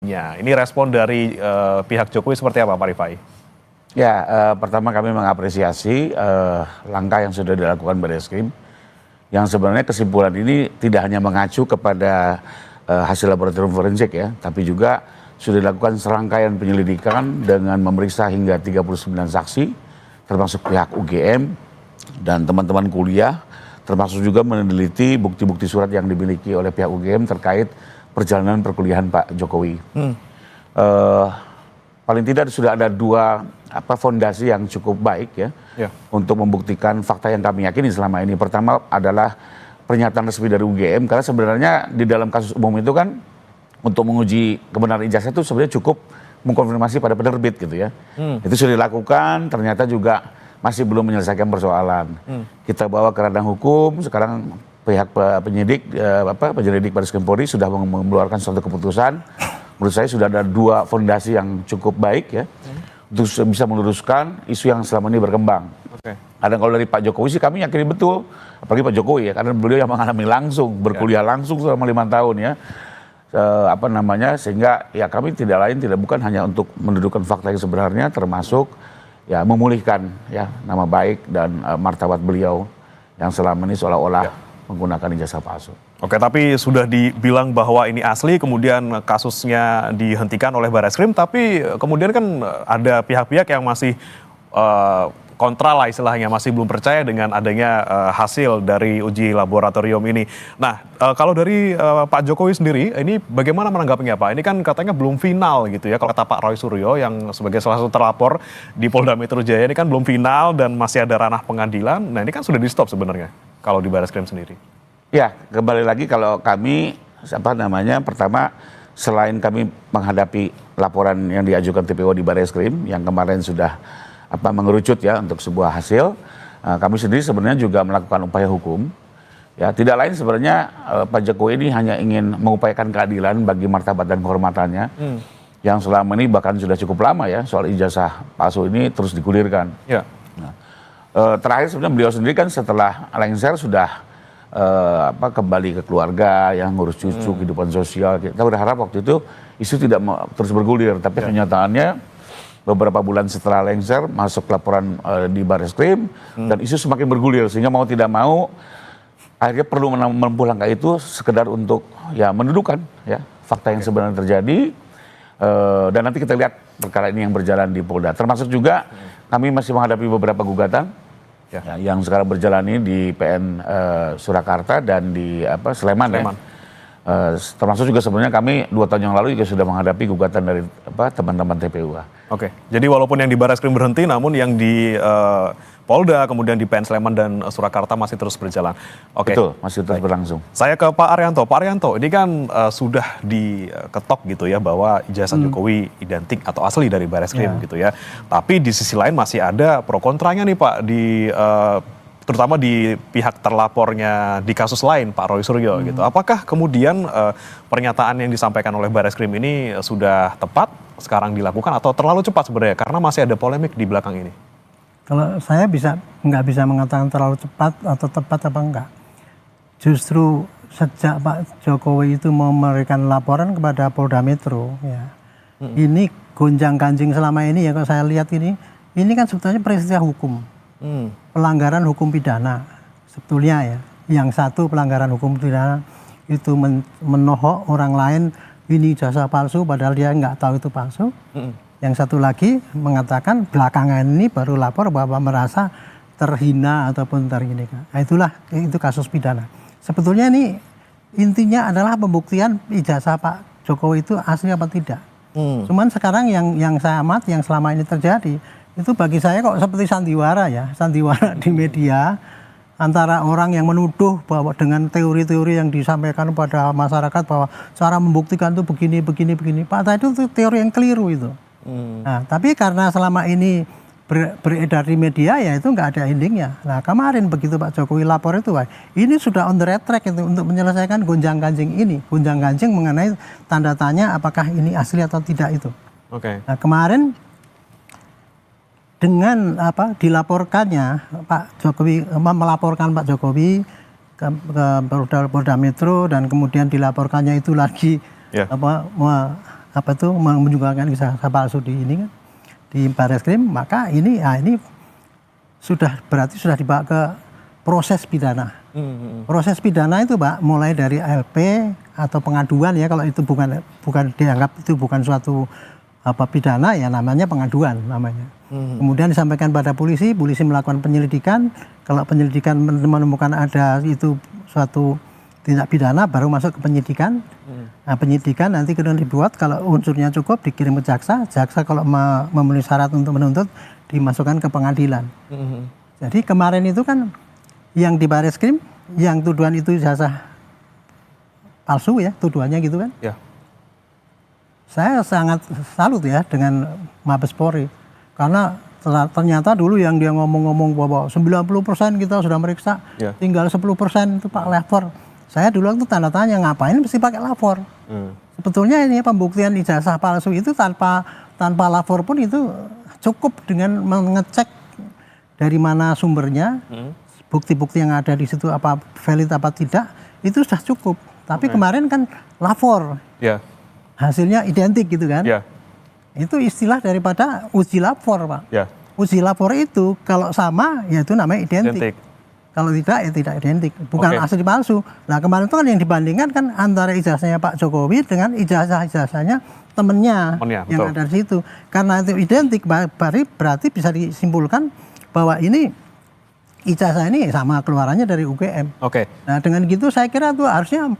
Ya, ini respon dari pihak Jokowi seperti apa, Pak Rifai? Ya, pertama kami mengapresiasi langkah yang sudah dilakukan Barreskrim, yang sebenarnya kesimpulan ini tidak hanya mengacu kepada hasil laboratorium forensik ya, tapi juga sudah dilakukan serangkaian penyelidikan dengan memeriksa hingga 39 saksi, termasuk pihak UGM dan teman-teman kuliah, termasuk juga meneliti bukti-bukti surat yang dimiliki oleh pihak UGM terkait perjalanan perkuliahan Pak Jokowi. Paling tidak sudah ada dua fondasi yang cukup baik ya, untuk membuktikan fakta yang kami yakini selama ini. Pertama adalah pernyataan resmi dari UGM, karena sebenarnya di dalam kasus umum itu kan untuk menguji kebenaran ijazah itu sebenarnya cukup mengkonfirmasi pada penerbit gitu ya. Itu sudah dilakukan, ternyata juga masih belum menyelesaikan persoalan. Kita bawa ke ranah hukum, sekarang pihak penyelidik Barreskrim Polri sudah mengeluarkan suatu keputusan. Menurut saya sudah ada dua fondasi yang cukup baik ya, untuk bisa meluruskan isu yang selama ini berkembang. Kadang kalau dari Pak Jokowi sih kami yakini betul, apalagi Pak Jokowi ya, karena beliau yang mengalami langsung, berkuliah langsung selama 5 tahun ya. Sehingga ya kami tidak bukan hanya untuk mendudukan fakta yang sebenarnya, termasuk ya memulihkan ya nama baik dan martabat beliau yang selama ini seolah-olah menggunakan ijazah palsu. Oke, tapi sudah dibilang bahwa ini asli, kemudian kasusnya dihentikan oleh Barreskrim, tapi kemudian kan ada pihak-pihak yang masih kontra lah istilahnya, masih belum percaya dengan adanya hasil dari uji laboratorium ini. Nah, kalau dari Pak Jokowi sendiri, ini bagaimana menanggapinya Pak? Ini kan katanya belum final gitu ya, kalau kata Pak Roy Suryo yang sebagai salah satu terlapor di Polda Metro Jaya ini kan belum final dan masih ada ranah pengadilan. Nah ini kan sudah di stop sebenarnya kalau di Barreskrim sendiri. Ya, kembali lagi kalau kami pertama selain kami menghadapi laporan yang diajukan TPO di Barreskrim yang kemarin sudah mengerucut ya untuk sebuah hasil, kami sendiri sebenarnya juga melakukan upaya hukum. Ya, tidak lain sebenarnya Pak Jokowi ini hanya ingin mengupayakan keadilan bagi martabat dan kehormatannya yang selama ini bahkan sudah cukup lama ya, soal ijazah palsu ini terus digulirkan. Nah, terakhir sebenarnya beliau sendiri kan setelah lengser sudah kembali ke keluarga, yang ngurus cucu, kehidupan sosial. Kita berharap waktu itu isu tidak terus bergulir, tapi kenyataannya beberapa bulan setelah lengser masuk laporan di Barreskrim dan isu semakin bergulir, sehingga mau tidak mau akhirnya perlu menempuh langkah itu sekedar untuk ya mendudukan ya fakta yang sebenarnya terjadi, dan nanti kita lihat perkara ini yang berjalan di Polda. Termasuk juga kami masih menghadapi beberapa gugatan yang sekarang berjalan ini di PN Surakarta dan di Sleman. Ya. Termasuk juga sebenarnya kami 2 tahun yang lalu juga sudah menghadapi gugatan dari teman-teman TPU. Oke, jadi walaupun yang di Barreskrim berhenti, namun yang di Polda, kemudian di PN Sleman dan Surakarta masih terus berjalan. Oke. Betul, masih terus berlangsung. Saya ke Pak Arianto. Pak Arianto, ini kan sudah diketok gitu ya bahwa ijazah Jokowi identik atau asli dari Barreskrim gitu ya. Tapi di sisi lain masih ada pro kontranya nih Pak, terutama di pihak terlapornya di kasus lain, Pak Roy Suryo gitu. Apakah kemudian pernyataan yang disampaikan oleh Barreskrim ini sudah tepat sekarang dilakukan atau terlalu cepat sebenarnya karena masih ada polemik di belakang ini? Kalau saya nggak bisa mengatakan terlalu cepat atau tepat apa enggak. Justru sejak Pak Jokowi itu memberikan laporan kepada Polda Metro, ya, ini gonjang-ganjing selama ini ya, kalau saya lihat ini kan sebetulnya peristiwa hukum, pelanggaran hukum pidana sebetulnya ya. Yang satu pelanggaran hukum pidana itu menohok orang lain ini ijazah palsu padahal dia nggak tahu itu palsu. Yang satu lagi mengatakan belakangan ini baru lapor bahwa merasa terhina ataupun tergini. Nah, itu kasus pidana. Sebetulnya ini intinya adalah pembuktian ijazah Pak Jokowi itu asli apa tidak. Cuman sekarang yang saya amati yang selama ini terjadi itu bagi saya kok seperti sandiwara ya, sandiwara di media antara orang yang menuduh bahwa dengan teori-teori yang disampaikan pada masyarakat bahwa cara membuktikan itu begini. Pak, itu teori yang keliru itu. Nah, tapi karena selama ini beredar di media ya itu nggak ada endingnya. Nah kemarin begitu Pak Jokowi lapor itu, ini sudah on the right track itu untuk menyelesaikan gonjang-ganjing ini, gonjang-ganjing mengenai tanda tanya apakah ini asli atau tidak itu. Nah kemarin dengan dilaporkannya Pak Jokowi, melaporkan Pak Jokowi ke Polda Metro dan kemudian dilaporkannya itu lagi menunjukkan ijazah palsu di ini kan di Barreskrim, maka ini berarti sudah dibawa ke proses pidana. Proses pidana itu Pak mulai dari LP atau pengaduan ya, kalau itu bukan dianggap itu bukan suatu pidana ya, namanya pengaduan namanya. Kemudian disampaikan pada polisi melakukan penyelidikan, kalau penyelidikan menemukan ada itu suatu tindak pidana baru masuk ke penyidikan. Nah, penyidikan nanti kemudian dibuat, kalau unsurnya cukup dikirim ke jaksa kalau memenuhi syarat untuk menuntut dimasukkan ke pengadilan. Jadi kemarin itu kan yang di Barreskrim, yang tuduhan itu ijazah palsu ya, tuduhannya gitu kan. Ya. Saya sangat salut ya dengan Mabes Polri. Karena ternyata dulu yang dia ngomong-ngomong bahwa 90% kita sudah meriksa, tinggal 10% itu Pak lapor. Saya dulu itu tanda tanya, ngapain mesti pakai lapor? Sebetulnya ini pembuktian ijazah palsu itu tanpa lapor pun itu cukup dengan mengecek dari mana sumbernya, bukti-bukti yang ada di situ apa valid apa tidak, itu sudah cukup. Tapi kemarin kan lapor, hasilnya identik gitu kan. Itu istilah daripada uji lapor Pak. Uji lapor itu kalau sama ya itu namanya identik. Kalau tidak ya tidak identik, bukan asli palsu. Nah kemarin itu kan yang dibandingkan kan antara ijazahnya Pak Jokowi dengan ijazahnya temennya yang ada di situ. Karena itu identik, berarti bisa disimpulkan bahwa ini ijazah ini sama keluarannya dari UGM. Nah dengan gitu saya kira tuh harusnya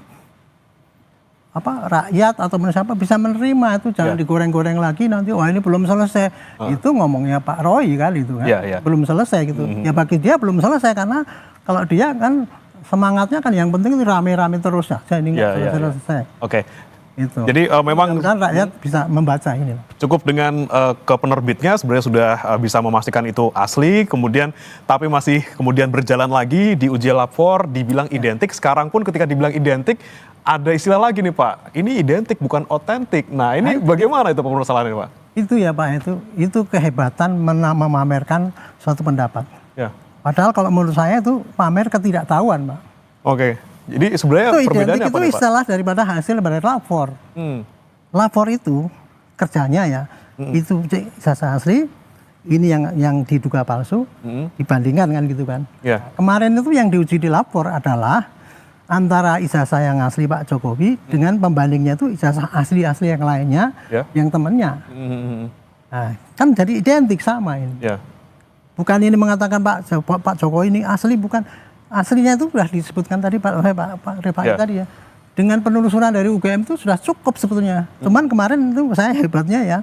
rakyat atau siapa bisa menerima itu, jangan digoreng-goreng lagi nanti ini belum selesai. Itu ngomongnya Pak Roy kan itu kan. Belum selesai gitu. Ya bagi dia belum selesai, karena kalau dia kan semangatnya kan yang penting itu rame-rame terus aja, ini nggak selesai. Itu. Jadi memang kan rakyat bisa membaca ini. Cukup dengan ke penerbitnya sebenarnya sudah bisa memastikan itu asli, kemudian tapi masih kemudian berjalan lagi diuji lapor, dibilang identik. Sekarang pun ketika dibilang identik, ada istilah lagi nih Pak, ini identik bukan otentik. Nah ini bagaimana itu permasalahannya Pak? Itu ya Pak, itu kehebatan memamerkan suatu pendapat. Padahal kalau menurut saya itu pamer ketidaktahuan Pak. Jadi sebenarnya itu perbedaannya apa itu nih Pak? Istilah daripada hasil dari lapor. Lapor itu kerjanya ya, itu ijazah asli, ini yang diduga palsu, dibandingkan kan gitu kan. Kemarin itu yang diuji di lapor adalah antara ijazah yang asli Pak Jokowi dengan pembandingnya itu ijazah asli-asli yang lainnya, yang temennya. Nah, kan jadi identik sama ini. Bukan ini mengatakan Pak Jokowi ini asli, bukan. Aslinya itu sudah disebutkan tadi Pak Rifai tadi ya. Dengan penelusuran dari UGM itu sudah cukup sebetulnya. Cuman kemarin itu saya hebatnya ya,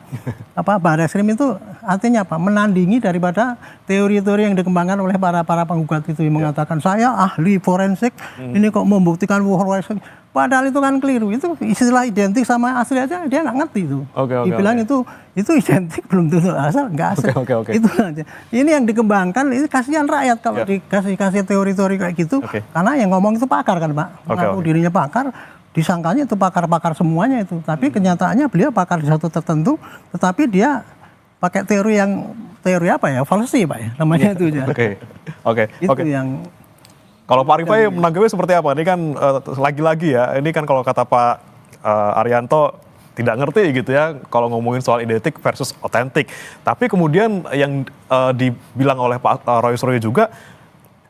Barreskrim itu artinya apa? Menandingi daripada teori-teori yang dikembangkan oleh para penggugat itu, yang mengatakan saya ahli forensik, ini kok membuktikan forensik. Padahal itu kan keliru. Itu istilah identik sama asli aja dia nggak ngerti itu. Dibilang itu identik belum tentu asal, nggak asal. Itu aja. Ini yang dikembangkan, ini kasihan rakyat kalau dikasih teori-teori kayak gitu. Karena yang ngomong itu pakar kan Pak. Mengaku dirinya pakar, disangkanya itu pakar-pakar semuanya itu. Tapi kenyataannya beliau pakar di satu tertentu, tetapi dia pakai teori apa ya? Falsi Pak ya, namanya itu aja. Itu yang. Kalau Pak Rifai menanggapi seperti apa? Ini kan lagi-lagi ya, ini kan kalau kata Pak Arianto tidak ngerti gitu ya kalau ngomongin soal identik versus otentik. Tapi kemudian yang dibilang oleh Pak Roy Suryo juga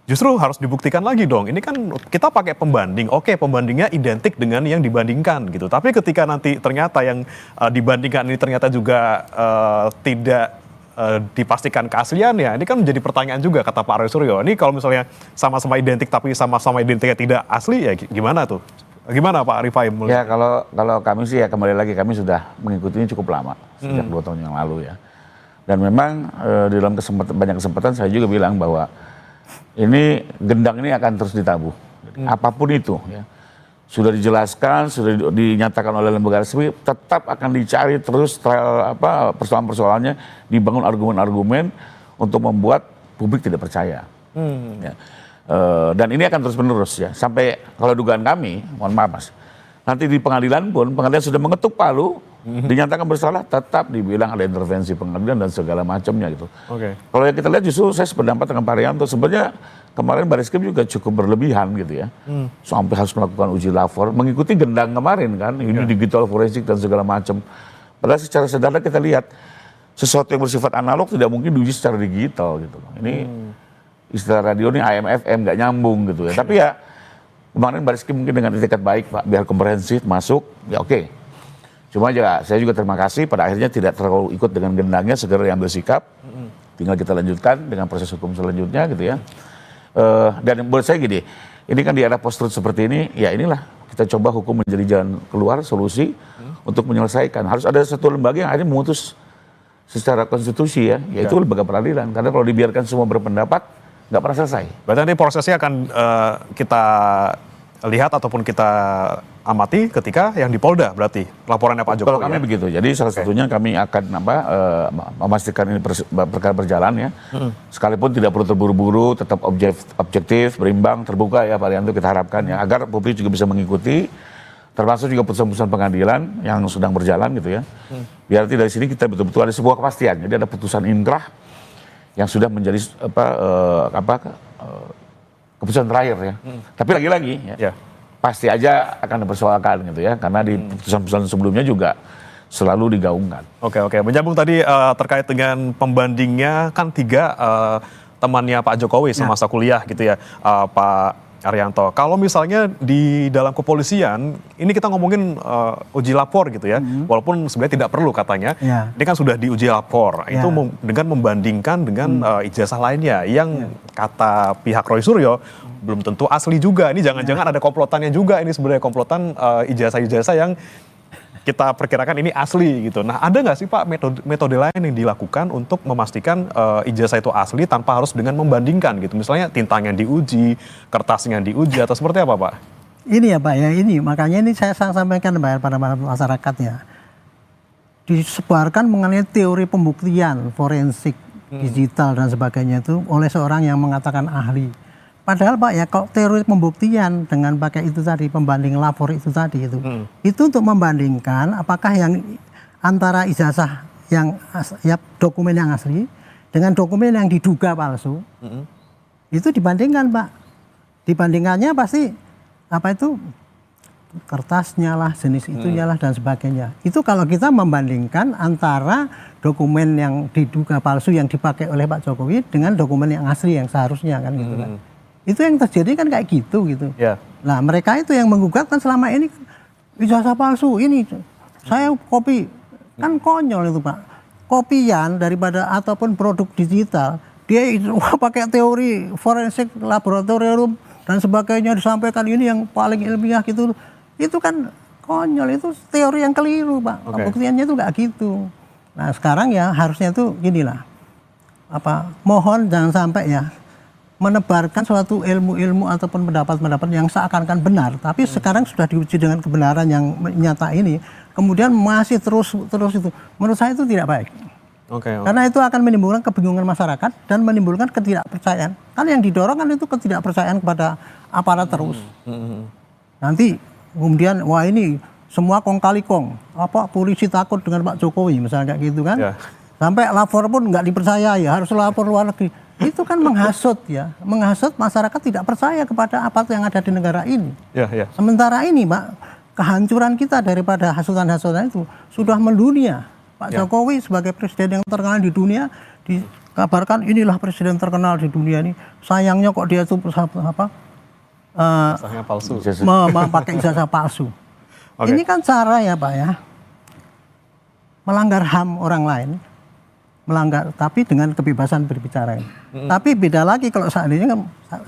justru harus dibuktikan lagi dong. Ini kan kita pakai pembanding, pembandingnya identik dengan yang dibandingkan gitu. Tapi ketika nanti ternyata yang dibandingkan ini ternyata juga tidak dipastikan keasliannya, ini kan menjadi pertanyaan juga kata Pak Roy Suryo. Ini kalau misalnya sama-sama identik tapi sama-sama identiknya tidak asli ya gimana tuh? Gimana Pak Rifai? Ya kalau kami sih ya kembali lagi kami sudah mengikutinya cukup lama, sejak 2 tahun yang lalu ya. Dan memang di dalam banyak kesempatan saya juga bilang bahwa ini gendang ini akan terus ditabuh. Apapun itu ya. Sudah dijelaskan, sudah dinyatakan oleh lembaga resmi, tetap akan dicari terus persoalan-persoalannya, dibangun argumen-argumen untuk membuat publik tidak percaya. Ya. Dan ini akan terus menerus ya, sampai kalau dugaan kami, mohon maaf Mas, nanti di pengadilan pun, pengadilan sudah mengetuk palu, Dinyatakan bersalah, tetap dibilang ada intervensi pengadilan dan segala macamnya gitu. Oke. Kalau yang kita lihat justru saya sependapat dengan Pak Rianto, sebenarnya kemarin Barreskrim juga cukup berlebihan gitu ya. Sampai harus melakukan uji lapor, mengikuti gendang kemarin kan, ini digital forensik dan segala macam. Padahal secara sederhana kita lihat, sesuatu yang bersifat analog tidak mungkin diuji secara digital gitu. Ini istilah radio ini AM/FM nggak nyambung gitu ya. Tapi ya kemarin Barreskrim mungkin dengan etikat baik Pak, biar komprehensif masuk, ya oke. Cuma juga saya juga terima kasih pada akhirnya tidak terlalu ikut dengan gendangnya, segera diambil sikap. Tinggal kita lanjutkan dengan proses hukum selanjutnya gitu ya. Dan menurut saya gini, ini kan di era post-truth seperti ini, ya inilah kita coba hukum menjadi jalan keluar, solusi untuk menyelesaikan. Harus ada satu lembaga yang akhirnya memutus secara konstitusi ya, yaitu lembaga peradilan. Karena kalau dibiarkan semua berpendapat, nggak pernah selesai. Berarti nanti prosesnya akan kita lihat ataupun kita amati ketika yang di Polda, berarti laporannya Pak Jokowi. Kalau kami begitu, jadi salah satunya kami akan memastikan ini perkara berjalan ya. Sekalipun tidak perlu terburu-buru, tetap objektif, berimbang, terbuka ya Pak Rianto, kita harapkan ya, agar publik juga bisa mengikuti, termasuk juga putusan-putusan pengadilan yang sedang berjalan gitu ya. Biar dari sini kita betul-betul ada sebuah kepastian. Jadi ada putusan inkrah yang sudah menjadi keputusan terakhir ya. Tapi lagi-lagi ya, pasti aja akan dipersoalkan gitu ya, karena di putusan-putusan sebelumnya juga selalu digaungkan. Oke, menyambung tadi terkait dengan pembandingnya, kan 3 temannya Pak Jokowi semasa kuliah gitu ya, Pak Arianto. Kalau misalnya di dalam kepolisian, ini kita ngomongin uji lapor gitu ya, walaupun sebenarnya tidak perlu katanya, ini kan sudah diuji lapor, itu dengan membandingkan dengan ijazah lainnya, yang kata pihak Roy Suryo, belum tentu asli juga. Ini jangan-jangan ada komplotannya juga, ini sebenarnya komplotan ijazah-ijazah yang kita perkirakan ini asli gitu. Nah, ada nggak sih Pak metode lain yang dilakukan untuk memastikan ijazah itu asli tanpa harus dengan membandingkan gitu? Misalnya tintanya diuji, kertasnya diuji, atau seperti apa Pak? Ini ya Pak ya, ini makanya ini saya sampaikan pada masyarakat ya. Disebarkan mengenai teori pembuktian forensik digital dan sebagainya itu oleh seorang yang mengatakan ahli. Padahal Pak ya, kalau teori pembuktian dengan pakai itu tadi, pembanding lapor itu tadi itu untuk membandingkan apakah yang antara ijazah yang ya dokumen yang asli dengan dokumen yang diduga palsu, itu dibandingkan Pak. Dibandingkannya pasti apa itu kertasnya lah, jenis itunya lah dan sebagainya. Itu kalau kita membandingkan antara dokumen yang diduga palsu yang dipakai oleh Pak Jokowi dengan dokumen yang asli yang seharusnya kan gitu kan. Itu yang terjadi kan kayak gitu. Nah mereka itu yang menggugat kan selama ini ijazah palsu ini saya copy, kan konyol itu Pak. Kopian daripada ataupun produk digital, dia pakai teori forensik laboratorium dan sebagainya, disampaikan ini yang paling ilmiah gitu. Itu kan konyol, itu teori yang keliru Pak. Pembuktiannya itu nggak gitu. Nah sekarang ya harusnya itu ginilah, mohon jangan sampai ya menebarkan suatu ilmu-ilmu ataupun pendapat-pendapat yang seakan-akan benar, tapi sekarang sudah diuji dengan kebenaran yang nyata ini, kemudian masih terus itu, menurut saya itu tidak baik. Karena itu akan menimbulkan kebingungan masyarakat dan menimbulkan ketidakpercayaan. Kan yang didorong kan itu ketidakpercayaan kepada aparat terus. Nanti kemudian wah ini semua kong kali kong, polisi takut dengan Pak Jokowi misalnya kayak gitu kan, sampai lapor pun nggak dipercaya ya, harus lapor luar negeri. Itu kan menghasut ya, menghasut masyarakat tidak percaya kepada aparat yang ada di negara ini. Sementara ini Pak, kehancuran kita daripada hasutan-hasutan itu sudah mendunia. Pak Jokowi sebagai presiden yang terkenal di dunia, dikabarkan inilah presiden terkenal di dunia ini. Sayangnya kok dia itu palsu, pakai ijazah palsu. Ini kan cara ya Pak ya, melanggar HAM orang lain. Tapi dengan kebebasan berbicara. Tapi beda lagi kalau seandainya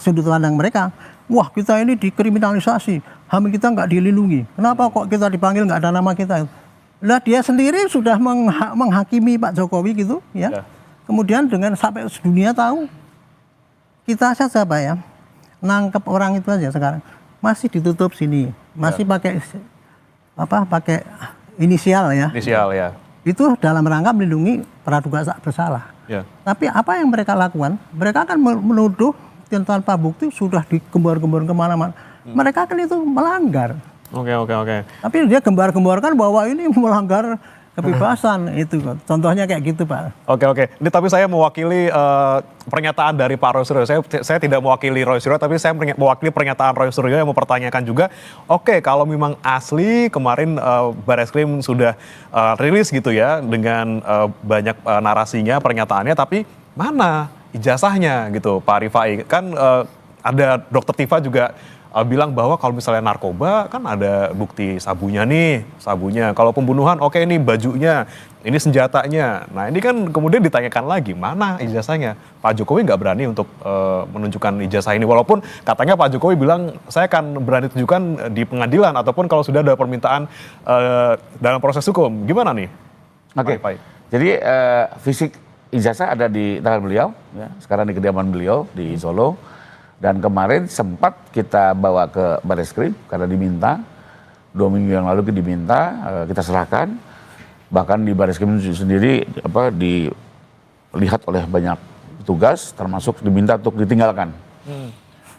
sudut pandang mereka, wah kita ini dikriminalisasi, HAM kita nggak dilindungi. Kenapa kok kita dipanggil nggak ada nama kita? Lah dia sendiri sudah menghakimi Pak Jokowi gitu ya. Kemudian dengan sampai dunia tahu, kita saja Pak ya, nangkep orang itu aja sekarang masih ditutup sini, masih pakai inisial ya. Itu dalam rangka melindungi praduga tak bersalah. Tapi apa yang mereka lakukan? Mereka akan menuduh tanpa bukti sudah digembar-gembar kemana-mana. Mereka kan itu melanggar. Oke. Tapi dia gembar-gemborkan bahwa ini melanggar kebebasan itu. Contohnya kayak gitu, Pak. Oke. Ini tapi saya mewakili pernyataan dari Pak Roy Suryo. Saya tidak mewakili Roy Suryo, tapi saya mewakili pernyataan Roy Suryo yang mempertanyakan juga, oke, kalau memang asli kemarin Barreskrim sudah rilis gitu ya dengan banyak narasinya, pernyataannya, tapi mana ijazahnya gitu, Pak Rifai? Kan ada Dokter Tifa juga bilang bahwa kalau misalnya narkoba kan ada bukti sabunya. Kalau pembunuhan oke ini bajunya, ini senjatanya. Nah ini kan kemudian ditanyakan lagi mana ijazahnya. Pak Jokowi nggak berani untuk menunjukkan ijazah ini, walaupun katanya Pak Jokowi bilang saya akan berani tunjukkan di pengadilan ataupun kalau sudah ada permintaan dalam proses hukum. Gimana nih? Oke. Jadi fisik ijazah ada di tangan beliau, ya. Sekarang di kediaman beliau di Solo. Dan kemarin sempat kita bawa ke Barreskrim karena diminta, 2 minggu yang lalu diminta, kita serahkan. Bahkan di Barreskrim sendiri dilihat oleh banyak petugas, termasuk diminta untuk ditinggalkan.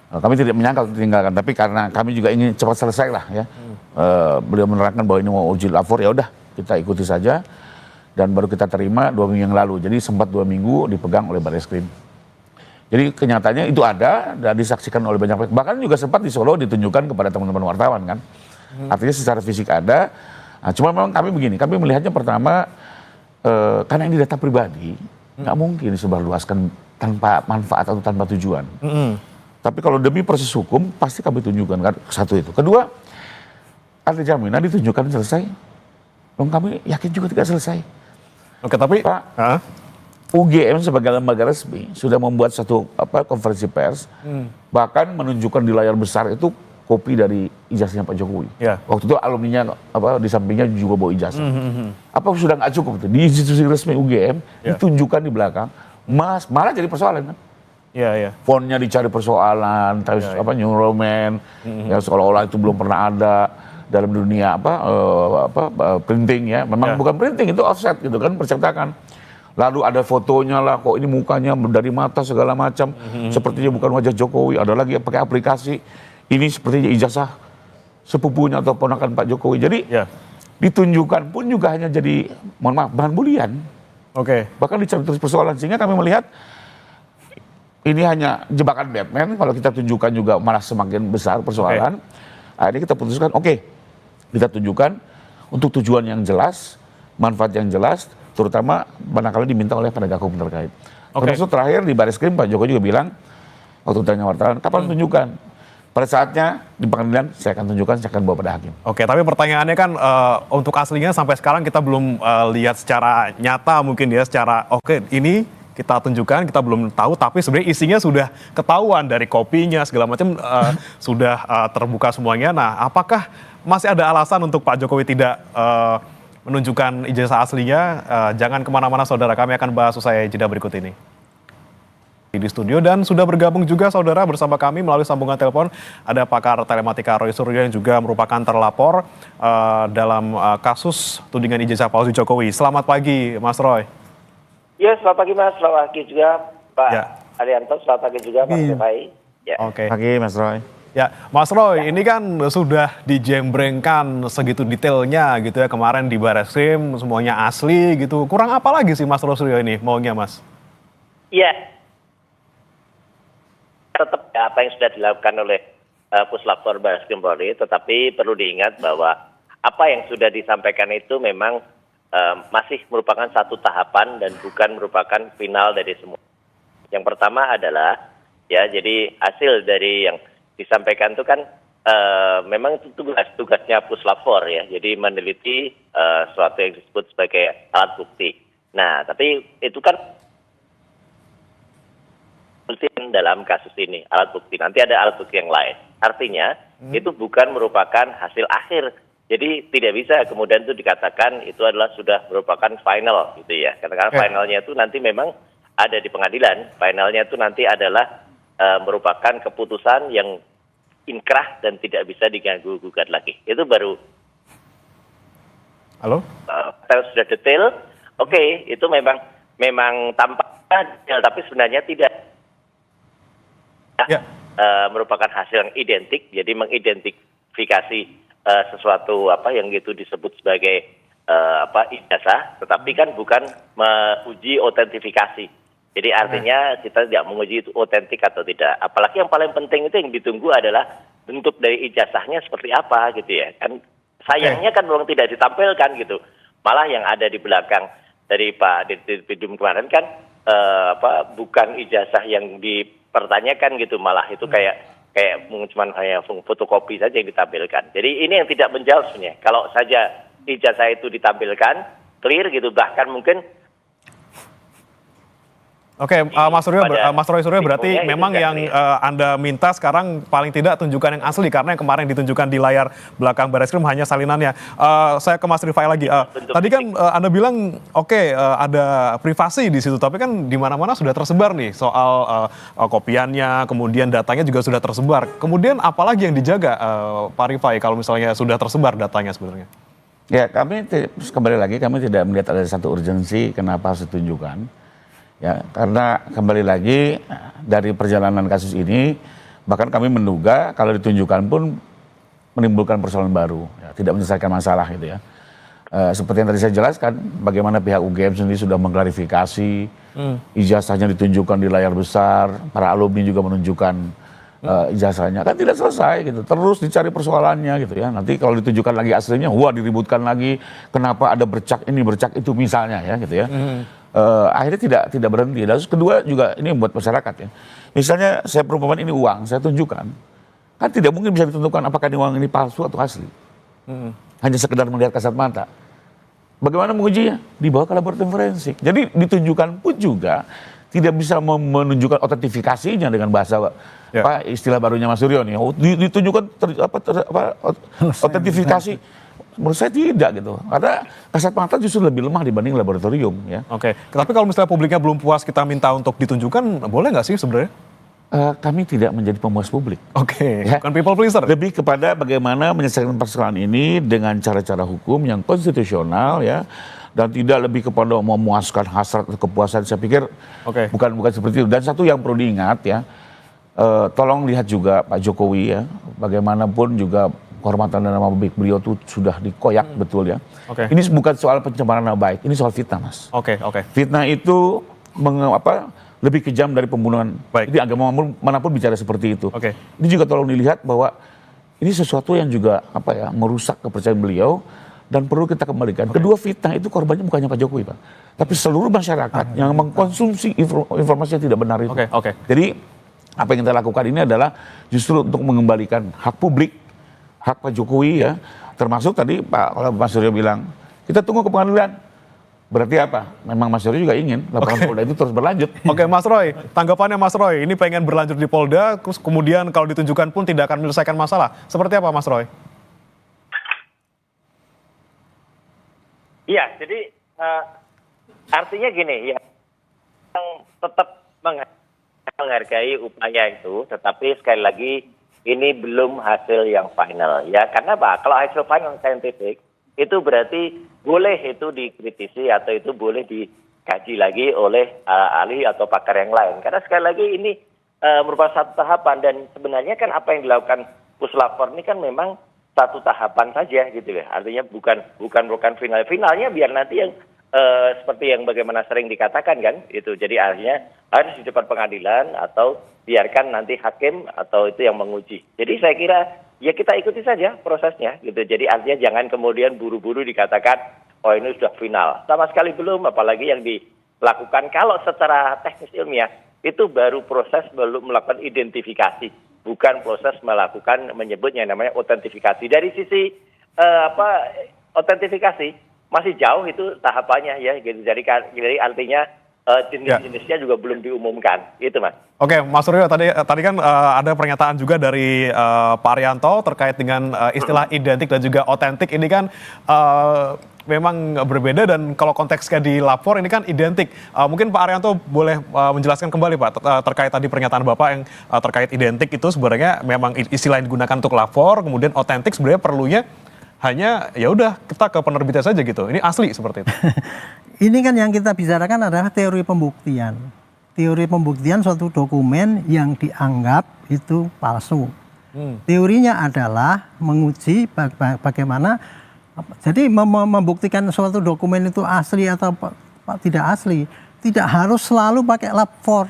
Kami tidak menyangka untuk ditinggalkan, tapi karena kami juga ingin cepat selesai lah ya. Beliau menerangkan bahwa ini mau uji lapor, ya udah kita ikuti saja. Dan baru kita terima 2 minggu yang lalu. Jadi sempat 2 minggu dipegang oleh Barreskrim. Jadi kenyataannya itu ada dan disaksikan oleh banyak pihak. Bahkan juga sempat di Solo ditunjukkan kepada teman-teman wartawan kan. Artinya secara fisik ada. Nah, cuma memang kami begini, kami melihatnya pertama karena ini data pribadi, nggak mungkin disebarluaskan tanpa manfaat atau tanpa tujuan. Tapi kalau demi proses hukum pasti kami tunjukkan kan, satu itu. Kedua, ada jaminan ditunjukkan selesai. Kami yakin juga tidak selesai. Oke, tapi Pak, UGM sebagai lembaga resmi sudah membuat satu konferensi pers, bahkan menunjukkan di layar besar itu kopi dari ijazahnya Pak Jokowi. Ya. Waktu itu alumninya di sampingnya juga bawa ijazah. Apa sudah nggak cukup itu? Di institusi resmi UGM ditunjukkan di belakang, malah jadi persoalan kan? Iya. Fontnya dicari persoalan, terus New Roman, ya seolah-olah itu belum pernah ada dalam dunia printing ya. Memang bukan printing, itu offset gitu kan, percetakan. Lalu ada fotonya lah, kok ini mukanya dari mata segala macam, sepertinya bukan wajah Jokowi. Ada lagi yang pakai aplikasi, ini sepertinya ijazah sepupunya atau ponakan Pak Jokowi. Jadi ditunjukkan pun juga hanya jadi, mohon maaf, bahan bulian. Oke. Bahkan dicari terus persoalan, sehingga kami melihat ini hanya jebakan Batman. Kalau kita tunjukkan juga malah semakin besar persoalan. Akhirnya kita putuskan, kita tunjukkan untuk tujuan yang jelas, manfaat yang jelas, terutama barangkali diminta oleh penegak hukum terkait. Termasuk terakhir di Barreskrim Pak Jokowi juga bilang, waktu tanya wartawan, kapan tunjukkan? Pada saatnya di pengadilan saya akan tunjukkan, saya akan bawa pada hakim. Oke, tapi pertanyaannya kan untuk aslinya sampai sekarang kita belum lihat secara nyata mungkin ya, secara ini kita tunjukkan, kita belum tahu, tapi sebenarnya isinya sudah ketahuan dari kopinya segala macam sudah terbuka semuanya. Nah, apakah masih ada alasan untuk Pak Jokowi tidak menunjukkan ijazah aslinya? Jangan kemana-mana saudara, kami akan bahas usai jeda berikut ini. Di studio dan sudah bergabung juga saudara bersama kami melalui sambungan telepon ada pakar telematika Roy Suryo yang juga merupakan terlapor dalam kasus tudingan ijazah palsu Jokowi. Selamat pagi Mas Roy. Ya, selamat pagi Mas, selamat pagi juga Pak Arianto, selamat pagi juga Mas Rifai. Oke. Pagi Mas Roy. Ya, Mas Roy, ini kan sudah dijembrengkan segitu detailnya gitu ya kemarin di Barreskrim, semuanya asli gitu. Kurang apa lagi sih Mas Roy Suryo ini maunya Mas? Iya. Tetap ya, apa yang sudah dilakukan oleh Puslapor Barreskrim Polri, tetapi perlu diingat bahwa apa yang sudah disampaikan itu memang masih merupakan satu tahapan dan bukan merupakan final dari semua. Yang pertama adalah ya, jadi hasil dari yang disampaikan itu kan memang itu tugasnya Puslapor ya, jadi meneliti sesuatu yang disebut sebagai alat bukti. Nah, tapi itu kan dalam kasus ini alat bukti, nanti ada alat bukti yang lain. Artinya itu bukan merupakan hasil akhir. Jadi tidak bisa kemudian itu dikatakan itu adalah sudah merupakan final gitu ya. Karena finalnya itu nanti memang ada di pengadilan. Finalnya itu nanti adalah merupakan keputusan yang inkrah dan tidak bisa diganggu gugat lagi. Itu baru. Halo? Sudah detail. Oke, itu memang tampaknya detail, tapi sebenarnya tidak. Merupakan hasil yang identik, jadi mengidentifikasi sesuatu apa yang itu disebut sebagai ijazah, tetapi kan bukan menguji otentifikasi. Jadi artinya kita tidak menguji itu otentik atau tidak. Apalagi yang paling penting itu yang ditunggu adalah bentuk dari ijazahnya seperti apa gitu ya. Kan sayangnya kan memang tidak ditampilkan gitu. Malah yang ada di belakang dari Pak Dirtipidum kemarin kan bukan ijazah yang dipertanyakan gitu, malah itu kayak cuma hanya fotokopi saja yang ditampilkan. Jadi ini yang tidak menjawab sebenarnya. Kalau saja ijazah itu ditampilkan clear gitu, bahkan mungkin Oke, Mas Roy Suryo berarti memang yang Anda minta sekarang paling tidak tunjukkan yang asli, karena yang kemarin ditunjukkan di layar belakang Barreskrim hanya salinannya. Saya ke Mas Rifai lagi. Tadi kan Anda bilang ada privasi di situ, tapi kan di mana-mana sudah tersebar nih soal kopiannya, kemudian datanya juga sudah tersebar. Kemudian apalagi yang dijaga, Pak Rifai, kalau misalnya sudah tersebar datanya sebenarnya? Ya, kami kembali lagi kami tidak melihat ada satu urgensi kenapa harus ditunjukkan. Ya, karena kembali lagi dari perjalanan kasus ini, bahkan kami menduga kalau ditunjukkan pun menimbulkan persoalan baru, ya, tidak menyelesaikan masalah gitu ya. Seperti yang tadi saya jelaskan, bagaimana pihak UGM sendiri sudah mengklarifikasi, ijazahnya ditunjukkan di layar besar, para alumni juga menunjukkan ijazahnya, kan tidak selesai gitu, terus dicari persoalannya gitu ya. Nanti kalau ditunjukkan lagi aslinya, wah diributkan lagi, kenapa ada bercak ini bercak itu misalnya ya gitu ya. Akhirnya tidak berhenti. Dan kedua juga ini buat masyarakat ya. Misalnya saya perumpamaan ini uang, saya tunjukkan, kan tidak mungkin bisa ditentukan apakah ini uang ini palsu atau asli. Hanya sekedar melihat kasat mata. Bagaimana mengujinya? Dibawa ke laboratorium forensik. Jadi ditunjukkan pun juga tidak bisa menunjukkan otentifikasinya dengan bahasa istilah barunya Mas Suryo nih. Ditunjukkan otentifikasi. Menurut saya tidak gitu, karena kasat mata justru lebih lemah dibanding laboratorium ya. Oke, tapi kalau misalnya publiknya belum puas, kita minta untuk ditunjukkan, boleh nggak sih sebenarnya? Kami tidak menjadi pemuas publik. Oke, ya. bukan people pleaser. Lebih kepada bagaimana menyelesaikan persoalan ini dengan cara-cara hukum yang konstitusional ya, dan tidak lebih kepada memuaskan hasrat atau kepuasan. Saya pikir bukan seperti itu. Dan satu yang perlu diingat ya, tolong lihat juga Pak Jokowi ya, bagaimanapun juga kehormatan dan nama baik beliau itu sudah dikoyak betul ya. Ini bukan soal pencemaran nama baik, ini soal fitnah, Mas. Fitnah itu lebih kejam dari pembunuhan. Jadi agama manapun bicara seperti itu. Ini juga tolong dilihat bahwa ini sesuatu yang juga merusak kepercayaan beliau dan perlu kita kembalikan. Kedua, fitnah itu korbannya bukannya Pak Jokowi, Pak, tapi seluruh masyarakat yang mengkonsumsi informasi yang tidak benar itu. Jadi apa yang kita lakukan ini adalah justru untuk mengembalikan hak publik, hak Pak Jokowi ya, termasuk tadi kalau Mas Suryo bilang kita tunggu ke pengadilan, berarti apa? Memang Mas Suryo juga ingin laporan Polda itu terus berlanjut. Mas Roy, tanggapannya Mas Roy, ini pengen berlanjut di Polda, terus kemudian kalau ditunjukkan pun tidak akan menyelesaikan masalah. Seperti apa Mas Roy? Iya, jadi artinya gini ya, yang tetap menghargai upaya itu, tetapi sekali lagi ini belum hasil yang final ya. Karena apa? Kalau hasil final scientific itu berarti boleh itu dikritisi atau itu boleh dikaji lagi oleh ahli atau pakar yang lain. Karena sekali lagi ini merupakan satu tahapan, dan sebenarnya kan apa yang dilakukan Puslapor ini kan memang satu tahapan saja gitu ya. Artinya bukan finalnya biar nanti yang seperti yang bagaimana sering dikatakan kan itu. Jadi artinya harus di depan pengadilan atau biarkan nanti hakim atau itu yang menguji. Jadi saya kira ya kita ikuti saja prosesnya gitu. Jadi artinya jangan kemudian buru-buru dikatakan oh ini sudah final. Sama sekali belum, apalagi yang dilakukan kalau secara teknis ilmiah itu baru proses belum melakukan identifikasi, bukan proses melakukan menyebutnya namanya otentifikasi. Dari sisi otentifikasi masih jauh itu tahapannya ya. Jadi artinya jenis-jenisnya juga belum diumumkan, itu Mas. Mas Suryo, tadi kan ada pernyataan juga dari Pak Arianto terkait dengan istilah identik dan juga otentik. Ini kan memang berbeda, dan kalau konteksnya di lapor ini kan identik. Mungkin Pak Arianto boleh menjelaskan kembali Pak terkait tadi pernyataan Bapak yang terkait identik itu sebenarnya memang istilah yang digunakan untuk lapor, kemudian otentik sebenarnya perlunya hanya ya udah kita ke penerbitnya saja gitu. Ini asli seperti itu. Ini kan yang kita bicarakan adalah teori pembuktian. Teori pembuktian suatu dokumen yang dianggap itu palsu. Teorinya adalah menguji bagaimana, jadi membuktikan suatu dokumen itu asli atau tidak asli. Tidak harus selalu pakai lab for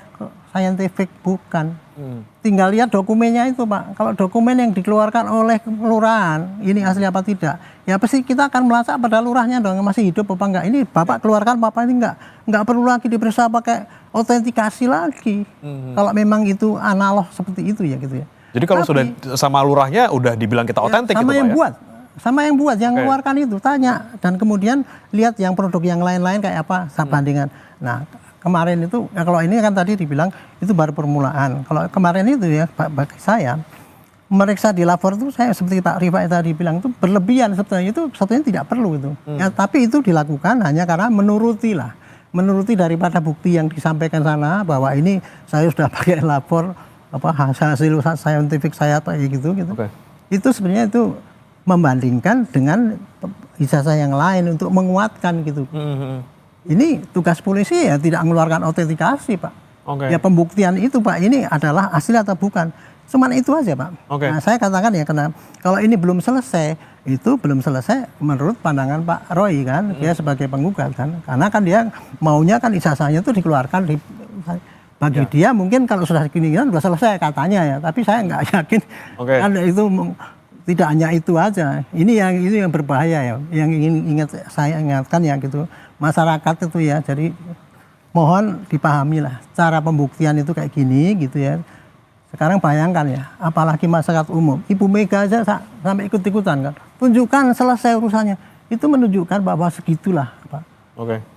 scientific, bukan. Tinggal lihat dokumennya itu, Pak. Kalau dokumen yang dikeluarkan oleh kelurahan, ini asli apa tidak? Ya pasti kita akan melacak pada lurahnya dong, masih hidup apa enggak. Ini Bapak keluarkan, Bapak ini enggak perlu lagi diperiksa pakai autentikasi lagi. Kalau memang itu analog seperti itu ya gitu ya. Jadi kalau sudah sama lurahnya udah dibilang kita otentik sama gitu, yang Pak, ya? buat, sama yang buat, yang mengeluarkan itu tanya, dan kemudian lihat yang produk yang lain-lain kayak apa bandingan. Nah kemarin itu, ya kalau ini kan tadi dibilang itu baru permulaan. Kalau kemarin itu ya bagi saya meriksa di lapor itu, saya seperti Pak Rifai tadi bilang itu berlebihan sebetulnya, itu sebetulnya tidak perlu itu. Ya, tapi itu dilakukan hanya karena menuruti daripada bukti yang disampaikan sana bahwa ini saya sudah pakai lapor hasil scientific saya kayak gitu. Itu sebenarnya itu membandingkan dengan ijazah yang lain untuk menguatkan gitu. Ini tugas polisi ya tidak mengeluarkan autentikasi, Pak. Ya pembuktian itu, Pak, ini adalah asli atau bukan. Cuman itu aja, Pak. Nah, saya katakan ya, karena kalau ini belum selesai, itu belum selesai menurut pandangan Pak Roy kan, dia sebagai penggugat kan. Karena kan dia maunya kan ijazahnya itu dikeluarkan bagi dia mungkin kalau sudah gini kan sudah selesai katanya ya, tapi saya nggak yakin kan itu tidak hanya itu aja. Ini yang berbahaya ya, yang ingin saya ingatkan ya gitu, masyarakat itu ya. Jadi mohon dipahamilah cara pembuktian itu kayak gini gitu ya. Sekarang bayangkan ya, apalagi masyarakat umum, Ibu Mega aja sampai ikut-ikutan kan, tunjukkan selesai urusannya. Itu menunjukkan bahwa segitulah, Pak.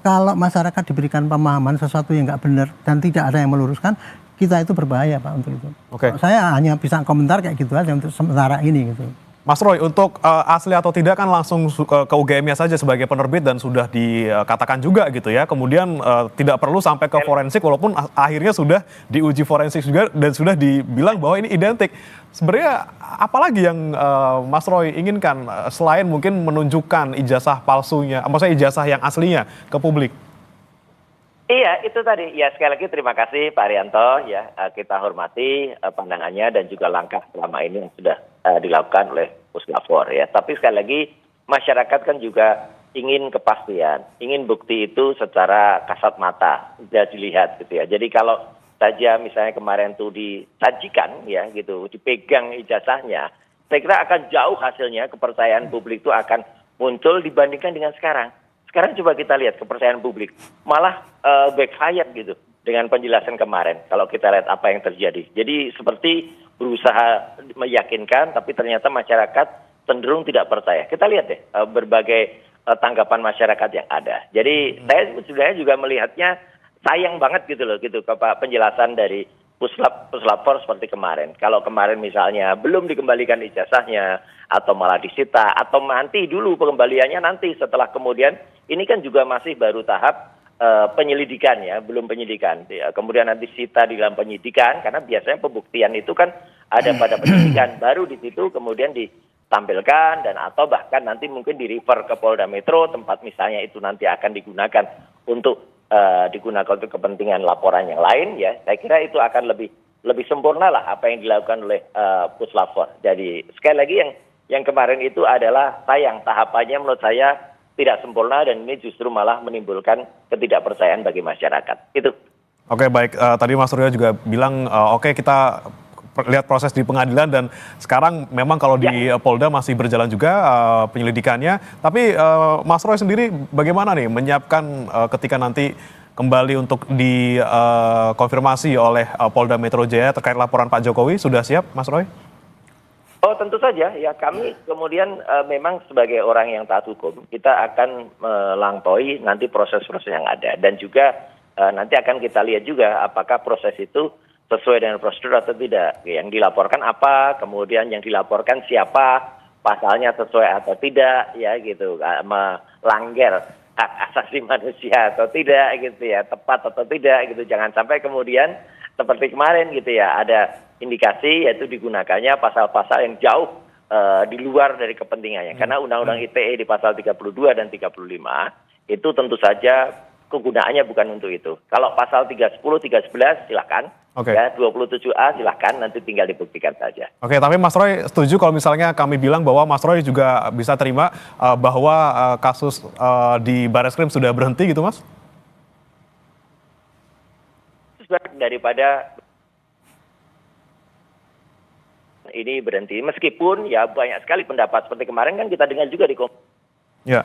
Kalau masyarakat diberikan pemahaman sesuatu yang nggak benar dan tidak ada yang meluruskan, kita itu berbahaya, Pak, untuk itu. Saya hanya bisa komentar kayak gitu aja untuk sementara ini gitu. Mas Roy, untuk asli atau tidak kan langsung ke UGM-nya saja sebagai penerbit dan sudah dikatakan juga gitu ya. Kemudian tidak perlu sampai ke forensik walaupun akhirnya sudah diuji forensik juga dan sudah dibilang bahwa ini identik. Sebenarnya apalagi yang Mas Roy inginkan selain mungkin menunjukkan ijazah palsunya, maksudnya ijazah yang aslinya ke publik? Iya, itu tadi. Ya, sekali lagi terima kasih Pak Arianto. Ya, kita hormati pandangannya dan juga langkah selama ini yang sudah dilakukan oleh Puslapor. Ya, tapi sekali lagi masyarakat kan juga ingin kepastian, ingin bukti itu secara kasat mata, sudah dilihat gitu ya. Jadi kalau saja misalnya kemarin tuh disajikan ya gitu, dipegang ijazahnya, saya kira akan jauh hasilnya, kepercayaan publik itu akan muncul dibandingkan dengan sekarang. Sekarang coba kita lihat kepercayaan publik, malah backfire gitu dengan penjelasan kemarin. Kalau kita lihat apa yang terjadi, jadi seperti berusaha meyakinkan, tapi ternyata masyarakat cenderung tidak percaya. Kita lihat deh berbagai tanggapan masyarakat yang ada. Jadi saya sebenarnya juga melihatnya sayang banget gitu loh, gitu penjelasan dari Puslapor seperti kemarin. Kalau kemarin misalnya belum dikembalikan ijazahnya, atau malah disita, atau nanti dulu pengembaliannya nanti setelah kemudian, ini kan juga masih baru tahap penyelidikan ya, belum penyidikan. Kemudian nanti sita di dalam penyidikan, karena biasanya pembuktian itu kan ada pada penyidikan, baru di situ kemudian ditampilkan dan atau bahkan nanti mungkin di-refer ke Polda Metro, tempat misalnya itu nanti akan digunakan untuk kepentingan laporan yang lain ya. Saya kira itu akan lebih sempurna lah apa yang dilakukan oleh Puslapor. Jadi sekali lagi yang kemarin itu adalah sayang, tahapannya menurut saya tidak sempurna dan ini justru malah menimbulkan ketidakpercayaan bagi masyarakat. Itu. Oke, baik. Tadi Mas Suryo juga bilang kita lihat proses di pengadilan dan sekarang memang kalau di Polda masih berjalan juga penyelidikannya. Tapi Mas Roy sendiri bagaimana nih menyiapkan ketika nanti kembali untuk dikonfirmasi oleh Polda Metro Jaya terkait laporan Pak Jokowi, sudah siap Mas Roy? Oh tentu saja ya, kami kemudian memang sebagai orang yang taat hukum kita akan melampaui nanti proses-proses yang ada dan juga nanti akan kita lihat juga apakah proses itu sesuai dengan prosedur atau tidak. Yang dilaporkan apa, kemudian yang dilaporkan siapa, pasalnya sesuai atau tidak, ya gitu, melanggar hak asasi manusia atau tidak gitu ya, tepat atau tidak gitu. Jangan sampai kemudian seperti kemarin gitu ya, ada indikasi yaitu digunakannya pasal-pasal yang jauh di luar dari kepentingannya. Karena Undang-Undang ITE di pasal 32 dan 35 itu tentu saja kegunaannya bukan untuk itu. Kalau pasal 310, 311 silakan. Oke. Ya, 27A silahkan nanti tinggal dibuktikan saja. Oke, tapi Mas Roy setuju kalau misalnya kami bilang bahwa Mas Roy juga bisa terima bahwa kasus di Barreskrim sudah berhenti gitu, Mas? Daripada ini berhenti, meskipun ya banyak sekali pendapat seperti kemarin kan kita dengar juga di Ya.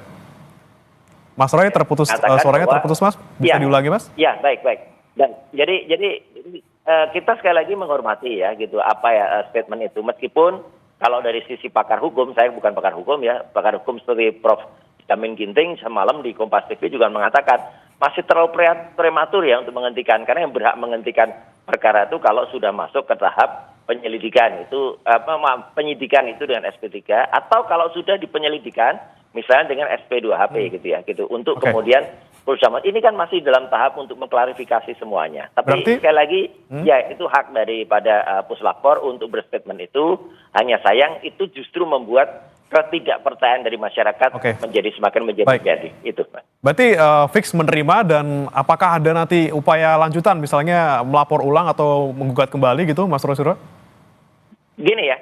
Mas Roy terputus, mengatakan suaranya bahwa- terputus, Mas? Bisa Ya. diulangi, Mas? Ya, baik. Dan jadi kita sekali lagi menghormati ya gitu apa ya statement itu, meskipun kalau dari sisi pakar hukum, saya bukan pakar hukum ya, pakar hukum seperti Prof. Jamin Ginting semalam di Kompas TV juga mengatakan masih terlalu prematur ya untuk menghentikan, karena yang berhak menghentikan perkara itu kalau sudah masuk ke tahap penyelidikan itu penyidikan itu dengan SP3, atau kalau sudah di penyelidikan misalnya dengan SP2HP gitu ya gitu, untuk Oke. kemudian bersama ini kan masih dalam tahap untuk mengklarifikasi semuanya. Tapi Berarti- sekali lagi ya itu hak daripada Puslapor untuk berstatement itu. Hanya sayang itu justru membuat ketidakpercayaan dari masyarakat Oke. menjadi semakin Baik. menjadi itu, Pak. Berarti fix menerima, dan apakah ada nanti upaya lanjutan misalnya melapor ulang atau menggugat kembali gitu, Mas Roy Suryo? Gini ya,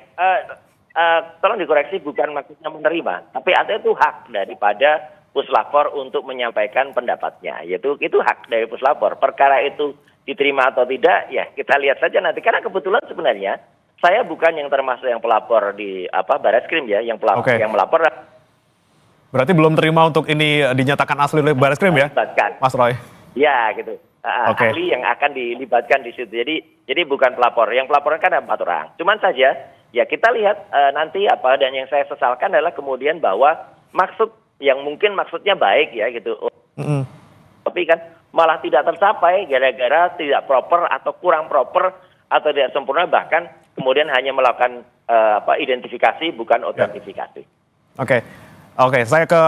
tolong dikoreksi, bukan maksudnya menerima, tapi ada itu hak daripada Puslapor untuk menyampaikan pendapatnya, yaitu itu hak dari Puslapor. Perkara itu diterima atau tidak, ya kita lihat saja nanti. Karena kebetulan sebenarnya saya bukan yang termasuk yang pelapor di Barreskrim ya, yang Oke. yang melapor Berarti belum terima untuk ini dinyatakan asli oleh Barreskrim ya, dilibatkan. Mas Roy? Ya gitu. Oke. Ahli yang akan dilibatkan di situ. Jadi bukan pelapor. Yang pelaporan kan ada 4 orang. Cuman saja ya kita lihat nanti apa, dan yang saya sesalkan adalah kemudian bahwa maksud yang mungkin maksudnya baik ya gitu. Tapi kan malah tidak tercapai gara-gara tidak proper atau kurang proper atau tidak sempurna, bahkan kemudian hanya melakukan identifikasi bukan autentifikasi. Oke, saya ke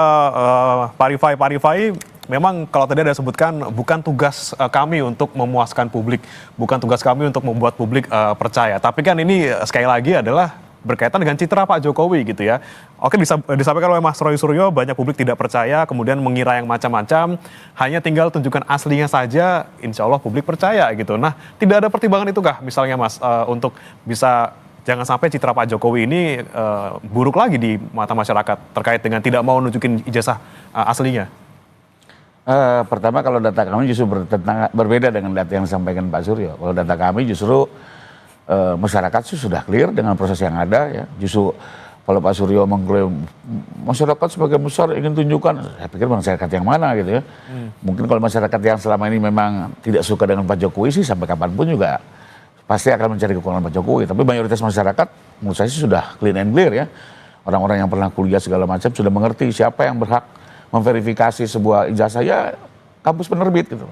Pak Rifai. Memang kalau tadi ada sebutkan bukan tugas kami untuk memuaskan publik, bukan tugas kami untuk membuat publik percaya. Tapi kan ini sekali lagi adalah berkaitan dengan citra Pak Jokowi gitu ya. Oke, disampaikan oleh Mas Roy Suryo, banyak publik tidak percaya, kemudian mengira yang macam-macam, hanya tinggal tunjukkan aslinya saja, insya Allah publik percaya gitu. Nah, tidak ada pertimbangan itu kah misalnya Mas, untuk bisa jangan sampai citra Pak Jokowi ini buruk lagi di mata masyarakat terkait dengan tidak mau nunjukin ijazah aslinya? Pertama, kalau data kami justru berbeda dengan data yang disampaikan Pak Suryo. Kalau data kami justru masyarakat sudah clear dengan proses yang ada ya. Justru kalau Pak Suryo mengklaim masyarakat sebagai besar ingin tunjukkan, saya pikir masyarakat yang mana gitu ya. Mungkin kalau masyarakat yang selama ini memang tidak suka dengan Pak Jokowi sih sampai kapanpun juga pasti akan mencari kekurangan Pak Jokowi. Tapi mayoritas masyarakat menurut saya sih sudah clean and clear ya. Orang-orang yang pernah kuliah segala macam sudah mengerti siapa yang berhak memverifikasi sebuah ijazah, ya kampus penerbit gitu.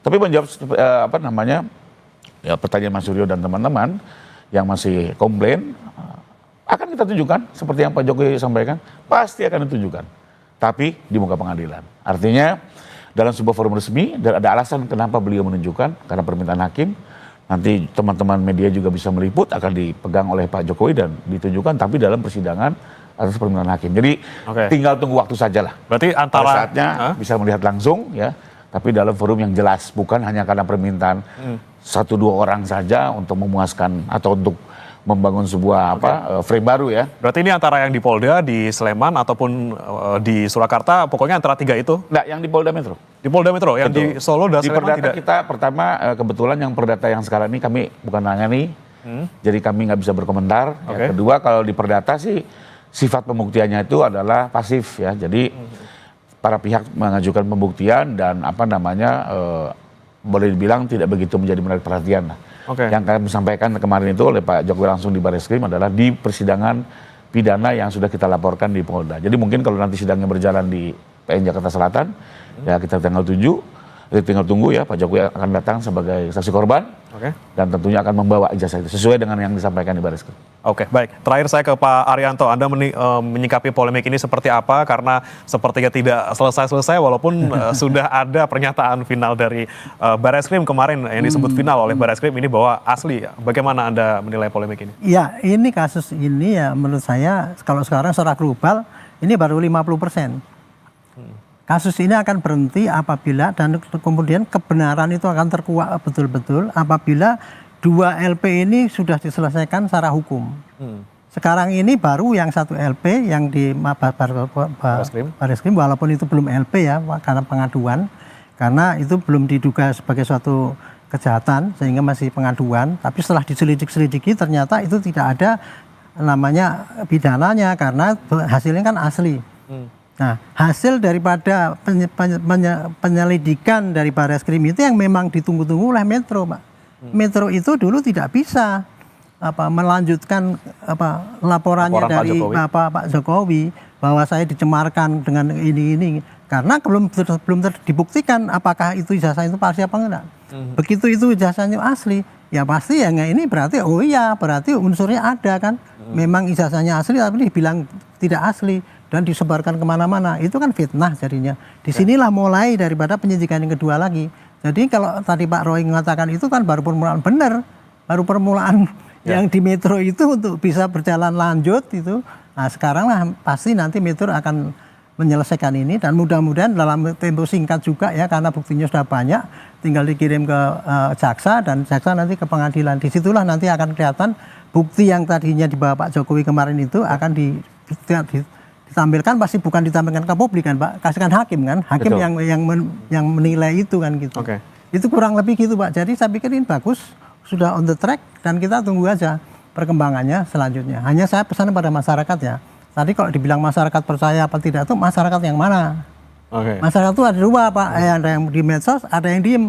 Tapi menjawab ya pertanyaan Mas Suryo dan teman-teman yang masih komplain, akan kita tunjukkan seperti yang Pak Jokowi sampaikan, pasti akan ditunjukkan. Tapi di muka pengadilan. Artinya dalam sebuah forum resmi dan ada alasan kenapa beliau menunjukkan, karena permintaan hakim. Nanti teman-teman media juga bisa meliput, akan dipegang oleh Pak Jokowi dan ditunjukkan, tapi dalam persidangan atas permintaan hakim. Jadi tinggal tunggu waktu saja lah. Berarti antara pada saatnya bisa melihat langsung ya, tapi dalam forum yang jelas, bukan hanya karena permintaan 1-2 orang saja untuk memuaskan atau untuk membangun sebuah frame baru ya. Berarti ini antara yang di Polda, di Sleman ataupun di Surakarta, pokoknya antara 3 itu? Nah, yang di Polda Metro. Di Polda Metro, yang di Solo dan Di Sleman Perdata tidak? kita pertama kebetulan yang Perdata yang sekarang ini kami bukan nangani, jadi kami nggak bisa berkomentar. Oke. Yang kedua, kalau di Perdata sih sifat pembuktiannya itu adalah pasif ya, jadi para pihak mengajukan pembuktian dan boleh dibilang tidak begitu menjadi menarik perhatian. Oke. Yang kami sampaikan kemarin itu oleh Pak Jokowi langsung di Barreskrim adalah di persidangan pidana yang sudah kita laporkan di Polda. Jadi mungkin kalau nanti sidangnya berjalan di PN Jakarta Selatan, ya kita tinggal tunggu ya Pak Jokowi akan datang sebagai saksi korban. Oke. Dan tentunya akan membawa ijazah itu sesuai dengan yang disampaikan di Barreskrim. Oke, baik. Terakhir saya ke Pak Arianto. Anda menyikapi polemik ini seperti apa? Karena sepertinya tidak selesai-selesai walaupun sudah ada pernyataan final dari Barreskrim kemarin yang disebut final oleh Barreskrim ini bahwa asli. Bagaimana Anda menilai polemik ini? Ya, ini kasus ini ya menurut saya kalau sekarang secara global ini baru 50%. kasus ini akan berhenti apabila dan kemudian kebenaran itu akan terkuak betul-betul apabila 2 LP ini sudah diselesaikan secara hukum. Sekarang ini baru yang 1 LP yang di Barreskrim walaupun itu belum LP ya karena pengaduan, karena itu belum diduga sebagai suatu kejahatan sehingga masih pengaduan, tapi setelah diselidik-selidiki ternyata itu tidak ada namanya pidananya karena hasilnya kan asli. Nah, hasil daripada penyelidikan dari Barreskrim itu yang memang ditunggu-tunggu oleh Metro, Pak. Metro itu dulu tidak bisa melanjutkan laporannya Laporan dari Pak Jokowi bahwa saya dicemarkan dengan ini karena belum dibuktikan apakah itu ijazah itu palsu apa enggak. Begitu itu ijazahnya asli, ya pasti ya ini berarti oh iya berarti unsurnya ada kan. Memang ijazahnya asli tapi dibilang tidak asli dan disebarkan kemana-mana, itu kan fitnah jadinya. Disinilah mulai daripada penyidikan yang kedua lagi. Jadi kalau tadi Pak Roy mengatakan itu kan baru permulaan benar, baru permulaan yang di Metro itu untuk bisa berjalan lanjut itu. Nah sekarang lah pasti nanti Metro akan menyelesaikan ini dan mudah-mudahan dalam tempo singkat juga ya karena buktinya sudah banyak, tinggal dikirim ke jaksa dan jaksa nanti ke pengadilan. Disitulah nanti akan kelihatan bukti yang tadinya dibawa Pak Jokowi kemarin itu akan ditampilkan, pasti bukan ditampilkan ke publik kan Pak, kasihkan hakim kan, hakim yang menilai itu kan gitu. Itu kurang lebih gitu Pak. Jadi saya pikir ini bagus, sudah on the track dan kita tunggu aja perkembangannya selanjutnya. Hanya saya pesan pada masyarakat ya. Tadi kalau dibilang masyarakat percaya apa tidak itu masyarakat yang mana? Masyarakat itu ada dua Pak, ada yang di medsos, ada yang diem,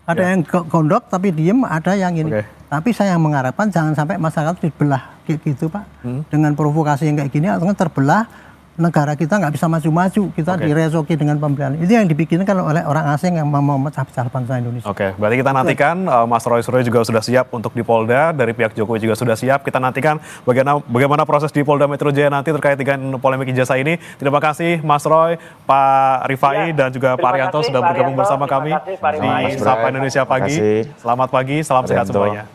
ada yang gondok tapi diem, ada yang ini. Tapi saya mengharapkan jangan sampai masyarakat dibelah kayak gitu Pak. Dengan provokasi yang kayak gini atau terbelah negara kita nggak bisa maju-maju, kita diresoki dengan pembelian. Itu yang dibikinkan oleh orang asing yang mau memecah-pecah bangsa Indonesia. Berarti kita nantikan Mas Roy Suryo juga sudah siap untuk di Polda, dari pihak Jokowi juga sudah siap. Kita nantikan bagaimana proses di Polda Metro Jaya nanti terkait dengan polemik ijazah ini. Terima kasih Mas Roy, Pak Rifai dan juga Pak Arianto sudah bergabung bersama kami di Sapa Indonesia Pagi. Selamat pagi, salam sehat semuanya.